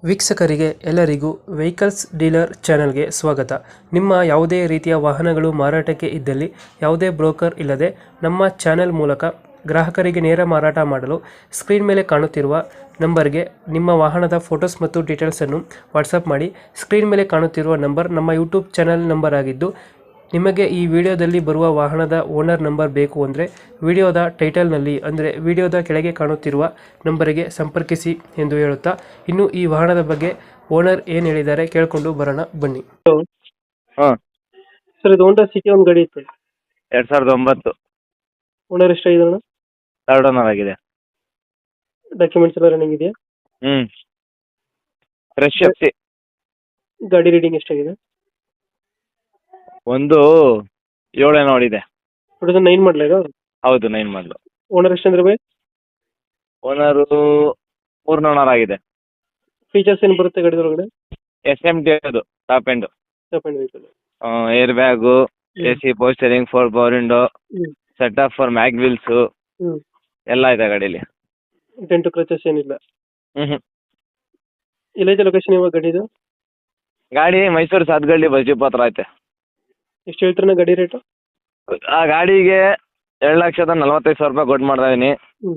ವೀಕ್ಷಕರಿಗೆ ಎಲ್ಲರಿಗೂ vehicles dealer ಚಾನೆಲ್ಗೆ ಸ್ವಾಗತ. ನಿಮ್ಮ ಯಾವುದೇ ರೀತಿಯ ವಾಹನಗಳು ಮಾರಾಟಕ್ಕೆ ಇದ್ದಲ್ಲಿ ಯಾವುದೇ ಬ್ರೋಕರ್ ಇಲ್ಲದೆ ನಮ್ಮ ಚಾನೆಲ್ ಮೂಲಕ ಗ್ರಾಹಕರಿಗೆ ನೇರ ಮಾರಾಟ ಮಾಡಲು ಸ್ಕ್ರೀನ್ ಮೇಲೆ ಕಾಣುತ್ತಿರುವ ನಂಬರ್ಗೆ ನಿಮ್ಮ ವಾಹನದ ಫೋಟೋಸ್ ಮತ್ತು ಡೀಟೇಲ್ಸನ್ನು ವಾಟ್ಸಪ್ ಮಾಡಿ. ಸ್ಕ್ರೀನ್ ಮೇಲೆ ಕಾಣುತ್ತಿರುವ ನಂಬರ್ ನಮ್ಮ ಯೂಟ್ಯೂಬ್ ಚಾನೆಲ್ ನಂಬರ್ ಆಗಿದ್ದು, ನಿಮಗೆ ಈ ವಿಡಿಯೋದಲ್ಲಿ ಬರುವ ವಾಹನದ ಓನರ್ ನಂಬರ್ ಬೇಕು ಅಂದರೆ ವಿಡಿಯೋದ ಟೈಟಲ್ನಲ್ಲಿ ಅಂದರೆ ವಿಡಿಯೋದ ಕೆಳಗೆ ಕಾಣುತ್ತಿರುವ ನಂಬರಿಗೆ ಸಂಪರ್ಕಿಸಿ ಎಂದು ಹೇಳುತ್ತಾ, ಇನ್ನು ಈ ವಾಹನದ ಬಗ್ಗೆ ಓನರ್ ಏನು ಹೇಳಿದ್ದಾರೆ ಕೇಳಿಕೊಂಡು ಬರೋಣ ಬನ್ನಿ. ಹಾಂ ಸರ್, ಇದು ಹೋಂಡಾ ಸಿಟಿ ಒಂದು ಗಾಡಿ ಇತ್ತು. 2009 ಓನರ್ ಎಷ್ಟಾಗಿದೆ? ಥರ್ಡ್ ಓನರ್ ಆಗಿದೆ. ಡಾಕ್ಯುಮೆಂಟ್ಸ್ ಎಲ್ಲ ರನ್ನಿಂಗ್ ಇದೆಯಾ? Fresh FC. ಗಾಡಿ ರೀಡಿಂಗ್ ಎಷ್ಟಾಗಿದೆ? ಒಂದು 7 ನೋಡಿದೆ. 2009 ಮಾಡಲ ಇದು? ಹೌದು, 9 ಮಾಡಲು. ಓನರ್ ಎಷ್ಟಂದ್ರೆ ಬೈ? ಓನರು 3 ಓನರ್ ಆಗಿದೆ. ಫೀಚರ್ಸ್ ಏನು ಬರುತ್ತೆ ಗಾಡಿದೊಳಗಡೆ? SMT ಅದು top end. Top end vehicle. Air bag, AC ಪೋಸ್ಟರಿಂಗ್, 4 ಪವರ್ ವಿಂಡೋ, ಹ್ಞೂ set of four mag wheels ಹ್ಞೂ ಎಲ್ಲ ಇದೆ ಗಾಡೀಲಿ. ಡೆಂಟು ಕ್ರಚಸ್ ಏನಿಲ್ಲ? ಹ್ಞೂ ಎಲ್ಲೈತೆ ಲೊಕೇಶನ್ ಇವಾಗ ಗಾಡಿದು? ಗಾಡಿ ಮೈಸೂರು ಸಾತ್ಗಳ್ಳಿ ಬಸ್ಡಿಪೋ ಹತ್ರ ಐತೆ. ಎಷ್ಟು ಹೇಳ್ತಾರಣ್ಣ ಗಾಡಿ ರೇಟು? ಆ ಗಾಡಿಗೆ 2,45,000 ರೂಪಾಯಿ ಕೊಟ್ಟು ಮಾಡ್ತಾ ಇದೀನಿ. ಹ್ಞೂ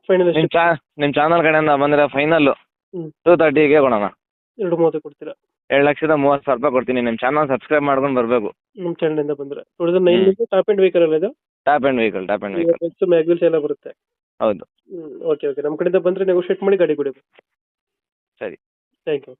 ಫೈನಲ್ ಎಷ್ಟು? ನಿಮ್ಮ ಚಾನಲ್ ಕಡೆಯಿಂದ ಬಂದರೆ ಫೈನಲ್ಲು ಹ್ಞೂ 230ಗೆ ಕೊಡೋಣ. 230 ಕೊಡ್ತೀರಾ? 2,30,000 ರೂಪಾಯಿ ಕೊಡ್ತೀನಿ. ನಿಮ್ಮ ಚಾನಲ್ ಸಬ್ಸ್ಕ್ರೈಬ್ ಮಾಡ್ಕೊಂಡು ಬರಬೇಕು. ನಮ್ಮ ಚಾನಲಿಂದ ಬಂದರೆ 2009 ಟಾಪ್ ಎಂಡ್ ವೆಹಿಕಲ್ ಅಲ್ಲ ಇದು? Top end vehicle. ಮ್ಯಾಗ್ವಿಲ್ಸ್ ಎಲ್ಲ ಬರುತ್ತೆ. ಹೌದು. ಓಕೆ ನಮ್ಮ ಕಡೆಯಿಂದ ಬಂದರೆ ನೆಗೋಷಿಯೇಟ್ ಮಾಡಿ ಗಾಡಿ ಕೊಡಿ. ಸರಿ. Thank you.